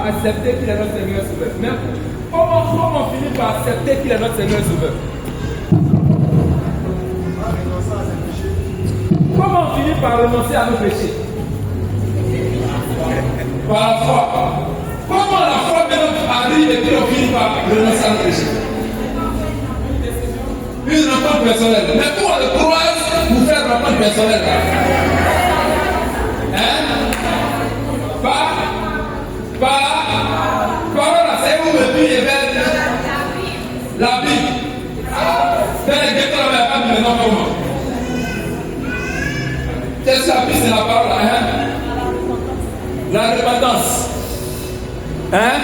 accepter qu'il est notre Seigneur Sauveur. Mais comment on finit par accepter qu'il est notre Seigneur Sauveur? Comment on finit par renoncer à nos péchés? Par la foi. Comment la foi arrive et puis on finit par renoncer à nos péchés? Une rencontre personnelle. Mais pour le croire, vous faites une rencontre personnelle. Hein? Parole, c'est où le but est belle? La Bible. Dans les ghettos, on n'a pas de maintenant comment? Qu'est-ce que la Bible, c'est la parole, hein? La repentance. Hein?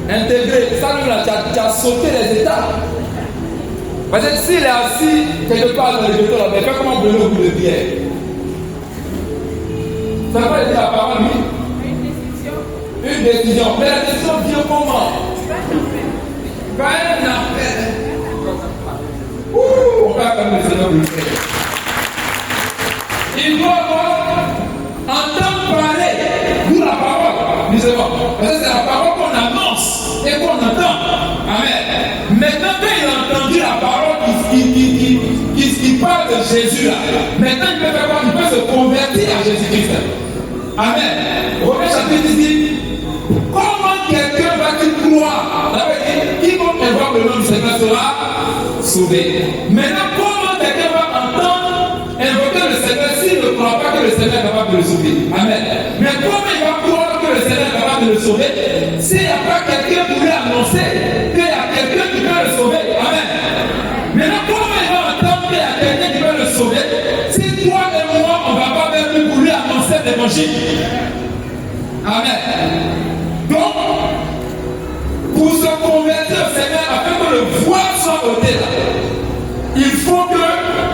Intégrer. Ça, tu as sauté les étapes. Parce que s'il est assis quelque part dans les ghettos, mais fait comment brûler au bout de bière? Ça va être la parole, oui? Une décision. Mais la décision vient comment? Quand un appel. On va comme le Seigneur le fait. Il doit entendre parler. D'où la parole. Justement. Parce que c'est la parole qu'on annonce et qu'on entend. Amen. Maintenant, quand il a entendu la parole qui parle de Jésus là, maintenant il peut faire quoi? Il peut se convertir à Jésus-Christ. Amen. Romains chapitre 10 dit, comment quelqu'un va-t-il croire? Quiconque invoque le nom du Seigneur sera sauvé. Maintenant, comment quelqu'un va entendre invoquer le Seigneur s'il ne croit pas que le Seigneur est capable de le sauver? Amen. Mais comment il va croire que le Seigneur est capable de le sauver s'il n'y a pas quelqu'un pour lui annoncer qu'il y a quelqu'un qui peut le sauver? Amen. Maintenant, comment il va entendre qu'il y a quelqu'un qui peut le sauver si toi et moi, on ne va pas vers lui pour lui annoncer l'évangile? Amen. Donc, pour se convertir au Seigneur, afin que le voile soit ôté là, il faut que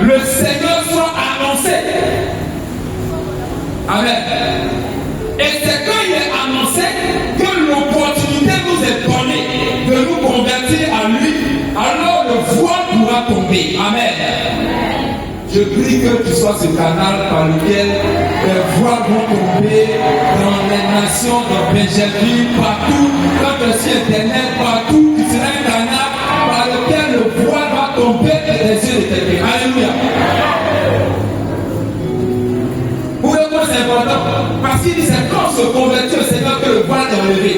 le Seigneur soit annoncé. Amen. Et c'est quand il est annoncé que l'opportunité nous est donnée de nous convertir à lui, alors le voile pourra tomber. Amen. Je prie que tu sois ce canal par lequel les voiles vont tomber dans les nations, dans Benjerville, partout, dans le site internet, partout, tu seras un canal par lequel le voile va tomber des yeux de quelqu'un. Alléluia. Pour le point, c'est important. Parce qu'il dit c'est quand on se convertit au Seigneur que le voile est enlevé.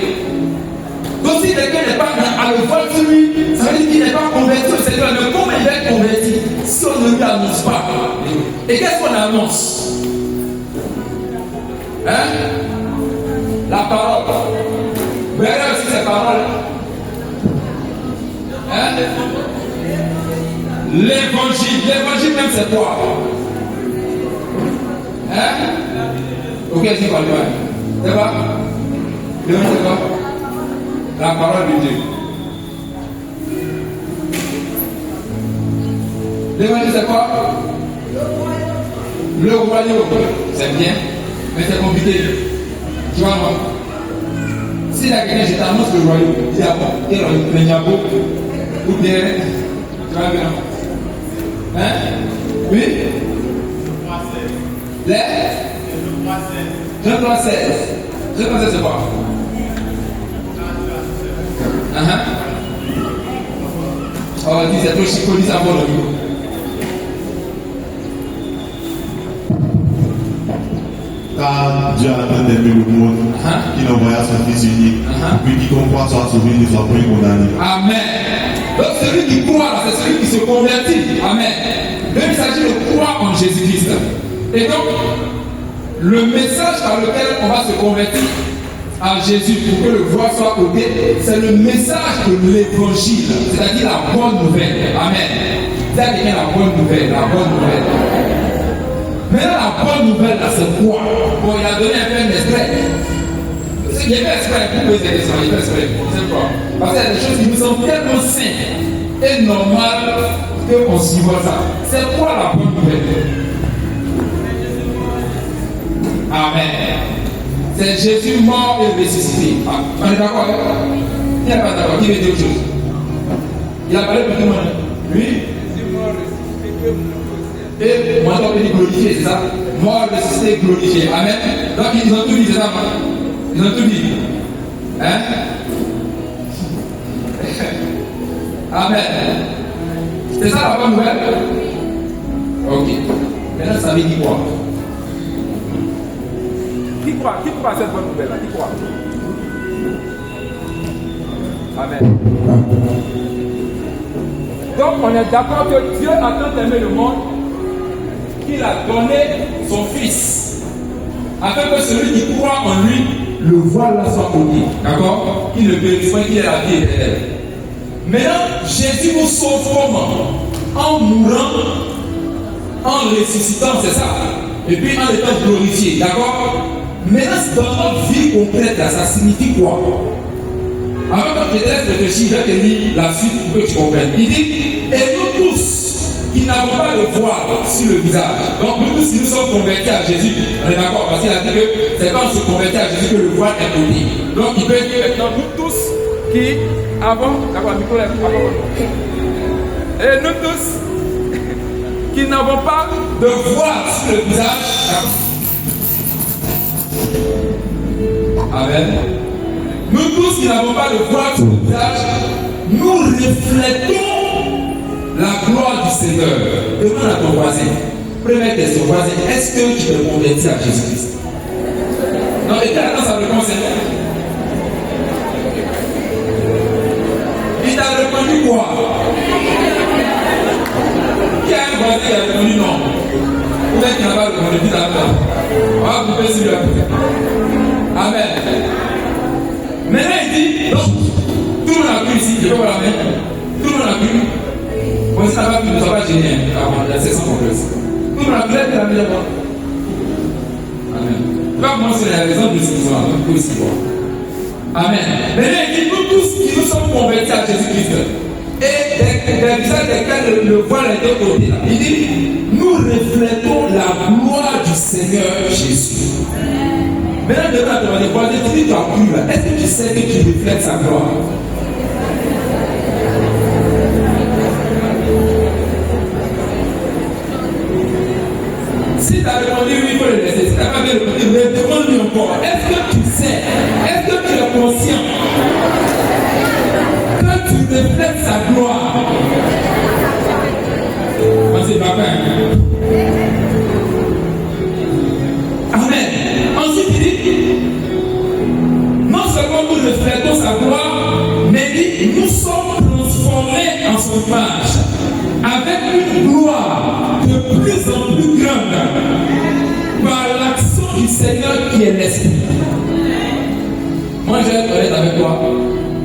Donc si quelqu'un n'est pas à le voile sur lui, ça veut dire qu'il n'est pas converti au Seigneur. Mais comment il va être converti si on ne lui annonce pas? Et qu'est-ce qu'on annonce? Hein? La parole. Vous regardez aussi ces paroles. Hein? L'évangile. L'évangile même c'est quoi? Hein? Ok, c'est quoi le vrai? C'est quoi? L'évangile c'est quoi? La parole de Dieu. L'évangile c'est quoi? Le royaume. C'est bien, mais c'est compliqué. Tu vois, moi. Si la quelqu'un, je t'annonce le royaume, il y a quoi? Il y a le Nyabo, ou bien, tu vois bien. Hein? Oui? Les? Jean 3,16. Jean 3,16 c'est quoi? Oh, dis, c'est trop chico, dis ça pour le niveau. Car Dieu a tant aimé le monde qu'il envoya son Fils unique, puis quiconque croit soit sauvé, ne soit point condamné. Amen. Donc celui qui croit, c'est celui qui se convertit. Amen. Donc il s'agit de croire en Jésus-Christ. Et donc, le message par lequel on va se convertir à Jésus pour que le voile soit ôté, c'est le message de l'évangile, c'est-à-dire la bonne nouvelle. Amen. C'est la bonne nouvelle, la bonne nouvelle. Maintenant, la bonne nouvelle, là, c'est quoi? Bon, il a donné un peu d'extrait. Il y a un extrait, vous pouvez aider ça, il y a un extrait. C'est quoi? Parce qu'il y a des choses qui nous sont tellement simples et normales qu'on s'y voit ça. C'est quoi la bonne nouvelle? Amen. C'est Jésus mort et ressuscité. On est d'accord avec ça? Qui n'est pas d'accord? Qui veut dire autre chose? Il a parlé pour tout le monde. Oui? Et moi, je vais glorifier, c'est ça? mort, ressuscité, glorifié. Amen. Donc ils ont tout dit, c'est ça. Ils ont tout dit. Hein? Amen. C'est ça la bonne nouvelle? Ok. Maintenant, ça veut dire quoi? Qui croit à cette bonne nouvelle-là? Qui croit? Amen. Donc, on est d'accord que Dieu a tant aimé le monde qu'il a donné son Fils, afin que celui qui croit en lui le voie là soit connu. D'accord? Qu'il ne périsse pas, qu'il ait la vie éternelle. Maintenant, Jésus nous sauve comment? En mourant, en ressuscitant, c'est ça. Et puis en étant glorifié. D'accord? Maintenant, dans notre vie complète, là, ça signifie quoi? Avant que je te laisse réfléchir, je vais te lire la suite pour que tu comprennes. Il dit, et nous tous qui n'avons pas le voile sur le visage. Donc nous tous qui nous sommes convertis à Jésus, on est d'accord, parce qu'il a dit que c'est quand on se convertit à Jésus que le voile est ôté. Donc il peut dire maintenant, nous tous qui avons, d'accord, micro lève, et nous tous qui n'avons pas de voile sur le visage. Amen. Nous tous qui n'avons pas de voile sur le visage, nous reflétons la gloire du Seigneur. Demande à ton voisin. Première question, voisin, est-ce que tu te convertis à Jésus-Christ? Non, mais attends, ça me concerne. Il t'a répondu quoi? Qui a un voisin qui a répondu non? Ou bien qui n'a pas répondu tout à l'heure? On va couper sur lui après. Amen. Maintenant il dit, donc, tout le monde a cru ici, je peux voir la main. Tout le monde a cru. Bon, ça va, ne sois pas gêné, la session complexe. Tout le monde a cru, la main d'abord. Amen. Je vais commencer la raison de ce qu'ils sont là, donc ici voir. Amen. Maintenant il dit, nous tous qui nous sommes convertis à Jésus-Christ, et des visages desquels le voile était ôté là, il dit, nous reflétons la gloire du Seigneur Jésus. Maintenant, devant te demander, voisin, tu dis, tu as cru là. Est-ce que tu sais que tu reflètes sa gloire? Si tu as répondu oui, il faut le laisser. Si tu n'as pas bien répondu, demande-lui encore. Est-ce que tu sais, est-ce que tu es conscient que tu reflètes sa gloire? Moi, c'est pas vrai. Amen. Ensuite, il dit, non seulement nous reflétons sa gloire, mais il dit, nous sommes transformés en son image, avec une gloire de plus en plus grande, par l'action du Seigneur qui est l'Esprit. Moi, je vais être honnête avec toi.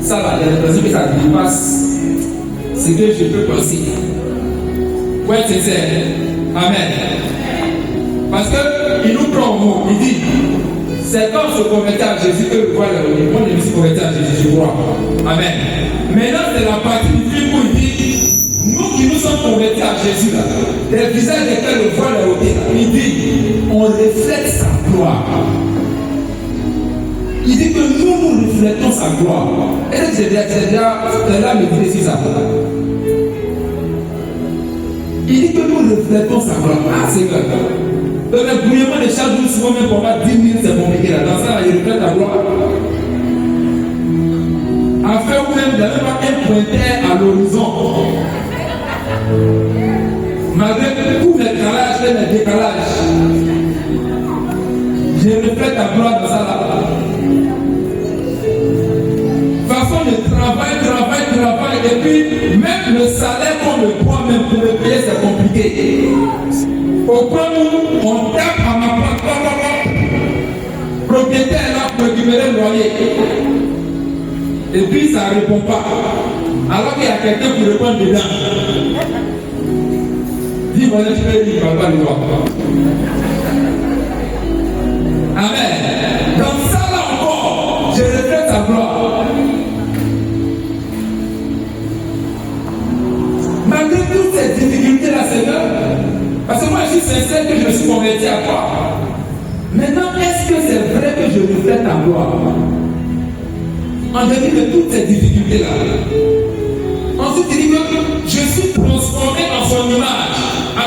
Ça va, il y a des personnes que ça dépasse ce que je peux penser. Pour être sincère. Amen. Parce qu'il nous prend au mot, il dit, c'est quand on se convertit à Jésus que le voile est remis. Moi, je me suis converti à Jésus, je crois. Amen. Maintenant, c'est la partie du film où il dit, nous qui nous sommes convertis à Jésus, là, les visages desquels le voile est ôté, il dit, on reflète sa gloire. Il dit que nous reflétons sa gloire. Est-ce que c'est déjà me dire ça? Il dit que nous reflétons sa gloire. Ah, c'est vrai. Donc, le bouillement de chaque jour, souvent même pour moi, 10 minutes, c'est compliqué là. Dans ça, il reflète ta gloire. Afin ou même d'aller voir un pointeur à l'horizon. Malgré tous les décalages et les décalages, je reflète ta gloire dans ça là. Façon de travail, et puis même le salaire qu'on me prend, même pour le payer, c'est compliqué. Au point où on tape à ma porte, propriétaire là pour récupérer le loyer. Et puis ça ne répond pas. Alors qu'il y a quelqu'un qui répond dedans. Dis-moi, je peux dire, il ne va pas le voir. Amen. Dans ça là encore, je reflète sa gloire. Malgré toutes ces difficultés là, Seigneur, parce que moi je suis sincère que je me suis converti à toi. Maintenant, est-ce que c'est vrai que je reflète ta gloire? En dépit de toutes ces difficultés là. Ensuite, il dit que je suis transformé en son image,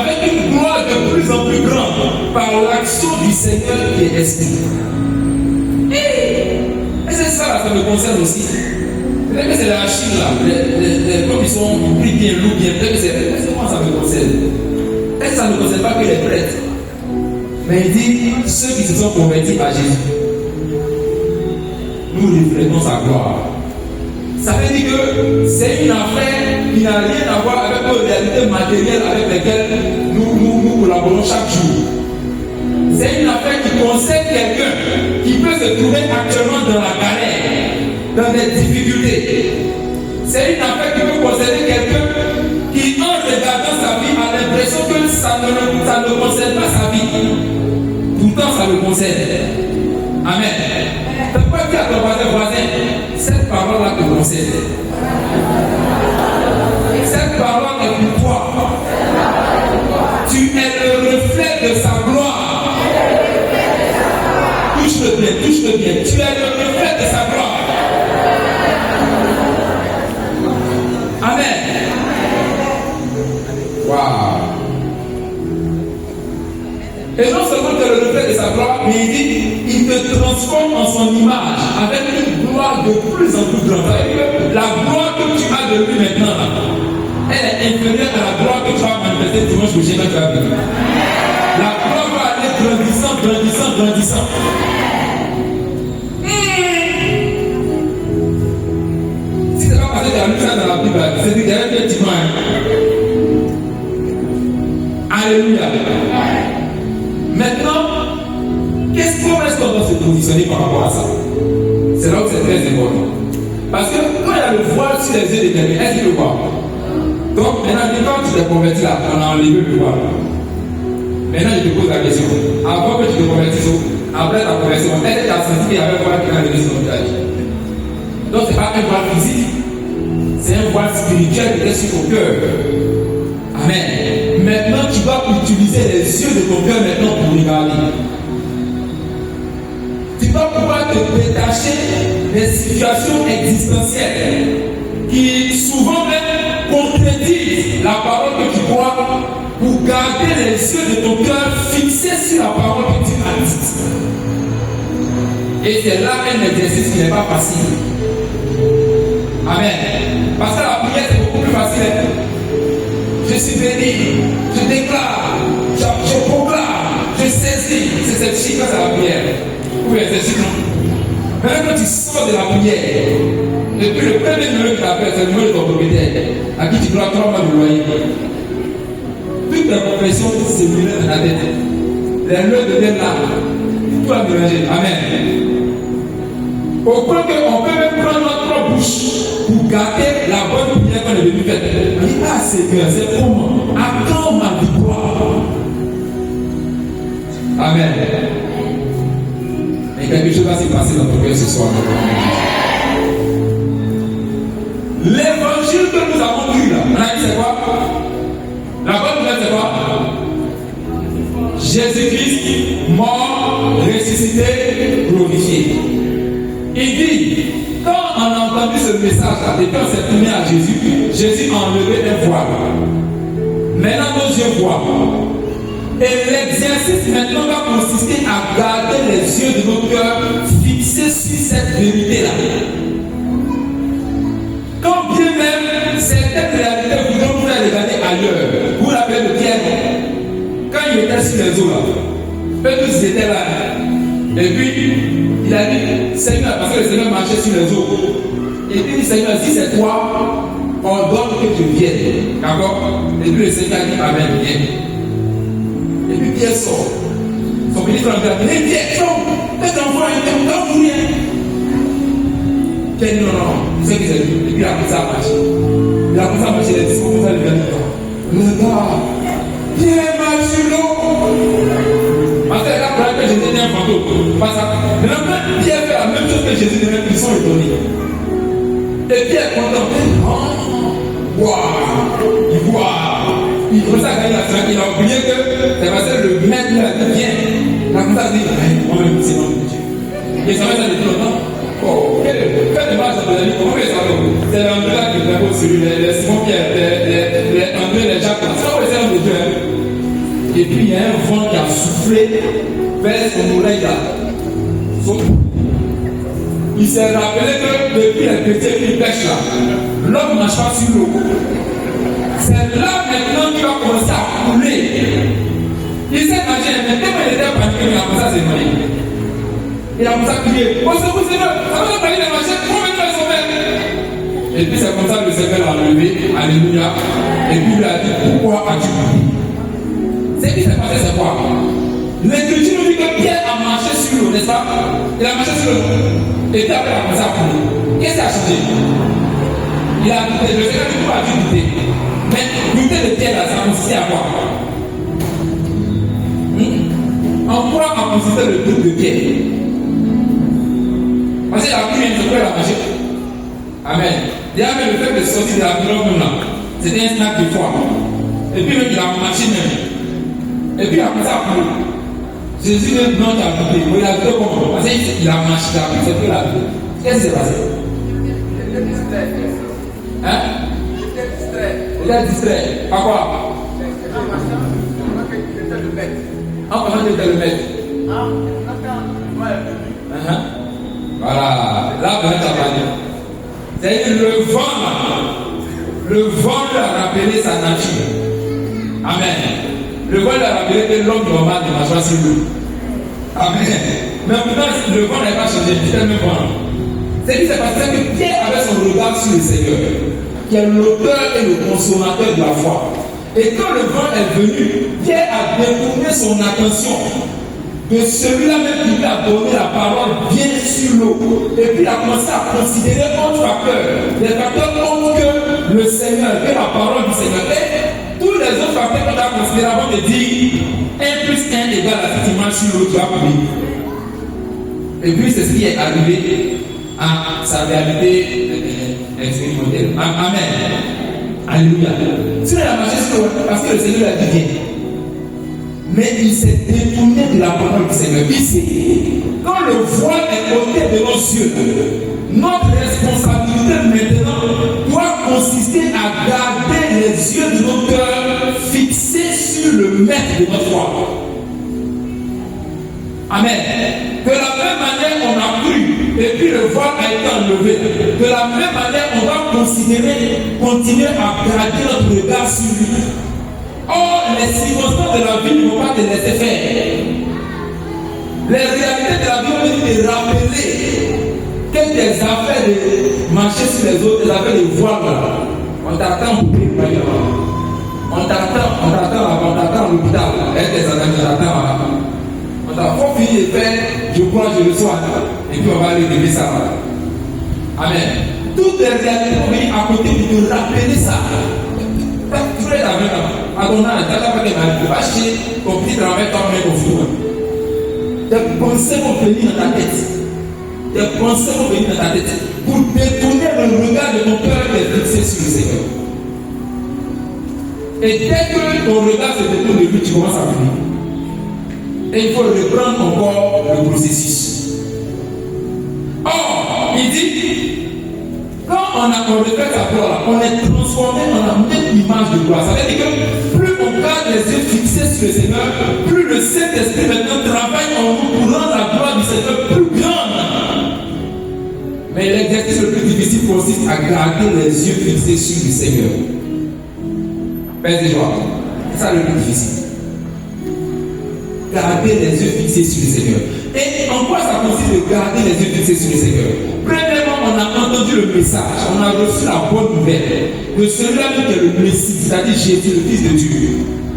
avec une gloire de plus en plus grande par l'action du Seigneur qui est esprit. Et c'est ça, ça me concerne aussi. Peut-être que c'est la Chine là, comme ils sont pris bien, loups bien, peut-être que c'est moi ça me concerne. Est-ce que ça ne concerne pas que les prêtres? Mais il dit ceux qui se sont convertis à Jésus. Nous reflétons sa gloire. Ça veut dire que c'est une affaire qui n'a rien à voir avec nos réalités matérielles avec lesquelles nous collaborons chaque jour. C'est une affaire qui concerne quelqu'un qui peut se trouver actuellement dans la galère, dans des difficultés. C'est une affaire qui peut concerner quelqu'un qui, en regardant sa vie, a l'impression que ça ne concerne pas sa vie. Pourtant, ça le concerne. Amen. Tu peux dire à ton voisin, cette parole-là te concerne. Cette parole est pour toi. Tu es le reflet de sa gloire. Touche-le bien, touche-le bien. Tu es le reflet de sa gloire. Amen. Waouh. Et non seulement tu es le reflet de sa gloire, mais il dit, il te transforme en son image avec une gloire de plus en plus grande. La gloire que tu as de lui maintenant, elle est inférieure à la gloire que tu vas manifester dimanche prochain quand tu vas venir. La gloire va aller grandissant, grandissant, grandissant. Si ce n'est pas parce que tu as lu ça dans la Bible, c'est du dernier dimanche. Alléluia. Maintenant, comment est-ce qu'on doit se positionner par rapport à ça? C'est là où c'est très important. Parce que quand il y a le voile sur les yeux de quelqu'un, est-ce qu'il le voit? Donc, maintenant, quand tu t'es converti là, on a enlevé le voile. Maintenant, je te pose la question. Avant que tu te convertisses, après ta conversion, est-ce que tu as senti qu'il y avait un voile qui a levé sur ton visage? Donc, ce n'est pas un voile physique, c'est un voile spirituel qui est sur ton cœur. Amen. Maintenant, tu dois utiliser les yeux de ton cœur maintenant pour regarder. Tu dois pouvoir te détacher des situations existentielles qui souvent même contredisent la parole que tu crois pour garder les yeux de ton cœur fixés sur la parole que tu as. Et c'est là un exercice qui n'est pas facile. Amen. Parce que la prière c'est beaucoup plus facile. Je suis béni, je déclare, je proclame, je saisis. C'est cette chiffre, c'est la prière. Ou l'exercice. Maintenant, quand tu sors de la prière, depuis le premier numéro que tu appelles, c'est le numéro de ton propriétaire, à qui tu dois 3 mois de loyer. Toutes les confessions se mélangent dans la tête. Les nœuds deviennent là. Tout va mélanger. Amen. Au point qu'on peut même prendre notre bouche pour garder la bonne prière qu'on est venu faire. Il dit, ah Seigneur, c'est comment? Attends ma victoire. Amen. Et quelque chose va se passer dans ton cœur ce soir. L'évangile que nous avons lu là, on a dit c'est quoi? La bonne nouvelle c'est quoi? Jésus-Christ, mort, ressuscité, glorifié. Il dit, quand on a entendu ce message-là, et quand on s'est tourné à Jésus, Jésus a enlevé un voile. Maintenant nos yeux voient. Et l'exercice maintenant va consister à garder les yeux de nos cœurs fixés sur cette vérité-là. Quand bien même certaines réalités voudront nous faire regarder ailleurs, vous l'appelez le Pierre, quand il était sur les eaux là, eux tous étaient là. Et puis, il a dit, Seigneur, parce que le Seigneur marchait sur les eaux. Et puis, Seigneur, si c'est toi, ordonne que tu viennes. D'accord? Et puis, le Seigneur a dit, Amen, viens. Et puis, Pierre sort. Son ministre a dit, hey, Pierre, fais ton voix, on doit mourir. Pierre dit, non, c'est ce qu'il a dit. Et puis, il a commencé à marcher. Il a commencé à marcher, il a dit, comment ça, le gars, Pierre marche sur l'eau. Parce que là, que Jésus était un fantôme. Pas ça. Maintenant, quand Pierre fait la même chose que Jésus, ils sont étonnés. Et Pierre est content. Waouh! Il voit. Il commence à gagner la strength. Il a oublié que c'est parce que le maître qui vient. Il a commencé à dire, moi-même, c'est mon Dieu. Et ça va être depuis longtemps. Oh, quel image dans la vie, comment vous savez? C'est l'André qui est sur lui, les Simon Pierre, les André, les Jacques. Ça, c'est un de Dieu. Et puis il y a un vent qui a soufflé vers son oreille là. Il s'est rappelé que depuis les chrétiens qui pêchent là, l'homme ne marche pas sur l'eau. C'est là maintenant qu'il va commencer à couler. Il s'est imaginé, mais tellement il était paniqué, il a commencé à se noyer. Il a commencé à crier, oh c'est vous Seigneur, ça va pas aller les marcher, comment venir les sauver? Et puis c'est comme ça que le Seigneur l'a levé, alléluia. Et puis il lui a dit, pourquoi as-tu coupé? Ce qui s'est passé, c'est quoi? L'Écriture nous dit que Pierre a marché sur l'eau, n'est-ce pas? Il a marché sur l'eau. Et puis après, il a commencé à couler. Qu'est-ce qui a changé? Il a douté, le Seigneur dit, pourquoi as-tu douté? Mais douter de Pierre là, ça consistait à quoi? En quoi a consisté le doute de Pierre? Parce qu'il a pris un peu la marché. Amen. Déjà, même le fait de sortir de la douleur même là, c'était un snack de foi. Et puis même, il a marché même. Et puis il a commencé à couler. Jésus même non, il a douté. Il a douté comment? Parce qu'il a marché, il a pris ce peu la douté. Qu'est-ce qui s'est passé? Hein? Il est distrait. Par quoi? En comment tu le mettre? Voilà. Là, tu as parlé. C'est-à-dire le vent lui a rappelé sa nature. Amen. Le vent lui a rappelé que l'homme normal ne marche pas sur l'eau. Amen. Mais maintenant, le vent n'a pas changé. C'est le même vent. C'est qui s'est passé que Pierre avait son regard sur le Seigneur, qui est l'auteur et le consommateur de la foi. Et quand le vent est venu, Pierre a détourné son attention de celui-là même qui lui a donné la parole bien sur l'eau. Et puis il a commencé à considérer autres facteurs. Les facteurs autres que le Seigneur, que la parole du Seigneur. Et tous les autres facteurs qu'on a considérés avant de dire 1 plus 1 égale à ce qui marche sur l'eau, tu vas couler. Et puis c'est ce qui est arrivé à sa réalité expérimentale. Amen. Alléluia. Si on a marché sur l'eau, parce que le Seigneur a dit bien. Mais il s'est détourné de la parole du Seigneur. Ici, quand le voile est ôté de nos yeux, notre responsabilité maintenant doit consister à garder les yeux de nos cœurs fixés sur le maître de notre foi. Amen. De la même manière, on a cru, et puis le voile a été enlevé. De la même manière, on va continuer à garder notre regard sur lui. Or, les circonstances de la vie ne vont pas te laisser faire. Les réalités de la vie vont te rappeler que tes affaires de marcher sur les autres, tes affaires de voir là, on t'attend pour prier. On t'attend à l'hôpital. Et tes amis, on t'attend là. On t'a faut finir de faire, je crois, je le sois. Et puis on va aller lever ça. Amen. Toutes les réalités vont venir à côté de te rappeler ça. Tu es la même. Adonai, tu as pas chez ton petit travail, ton mec au four. Tes pensées vont venir dans ta tête. Tes pensées vont venir dans ta tête. Pour détourner le regard de ton cœur et fixé sur le Seigneur. Et dès que ton regard se détourne de lui, tu commences à prier. Et il faut reprendre encore le processus. Or, il dit, quand on refait sa gloire, on est transformé en la même image de gloire. Ça veut dire que plus on garde les yeux fixés sur le Seigneur, plus le Saint-Esprit maintenant travaille en nous pour rendre la gloire du Seigneur plus grande. Mais l'exercice le plus difficile consiste à garder les yeux fixés sur le Seigneur. Père des joies, c'est ça le plus difficile. Garder les yeux fixés sur le Seigneur. Et en quoi ça consiste de garder les yeux fixés sur le Seigneur? Premièrement, on a entendu le message, on a reçu la bonne nouvelle de celui-là qui est le Messie, c'est-à-dire Jésus, le Fils de Dieu.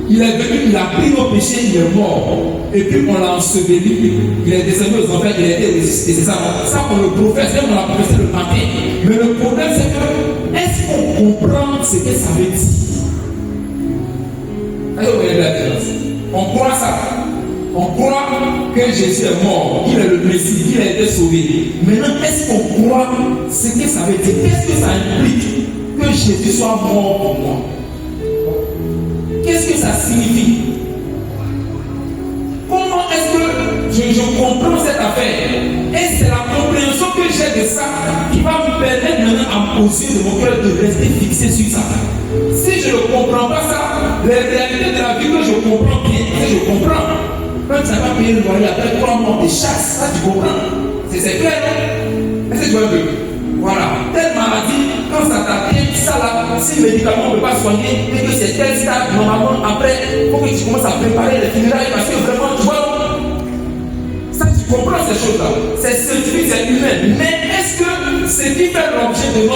Il est venu, il a pris nos péchés, il est mort. Et puis on l'a enseveli, il est descendu aux enfers, il a été ressuscité. C'est ça, ça on le professe, même on l'a professé le matin. Mais le problème c'est que, est-ce qu'on comprend ce que ça veut dire? Est-ce que vous voyez la différence? On croit ça. On croit que Jésus est mort, qu'il est le Messie, qu'il a été sauvé. Maintenant, est-ce qu'on croit ce que ça veut dire? Qu'est-ce que ça implique que Jésus soit mort pour moi? Qu'est-ce que ça signifie? Comment est-ce que je comprends cette affaire? Et c'est la compréhension que j'ai de ça qui va me permettre maintenant à me poser de mon cœur de rester fixé sur ça. Si je ne comprends pas ça, les réalités de la vie que je comprends bien, je comprends. Quand tu n'as pas payé le loyer après 3 mois de chasse, ça tu comprends. C'est clair, non? Est-ce que tu vois un peu? Voilà. Telle maladie, quand ça t'atteint, ça là, si le médicament ne peut pas soigner, et que c'est tel stade, normalement, après, il faut que tu commences à préparer les funérailles parce que vraiment, tu vois, ça tu comprends ces choses-là. C'est scientifique, c'est humain. Mais est-ce que ce qui fait l'objet de notre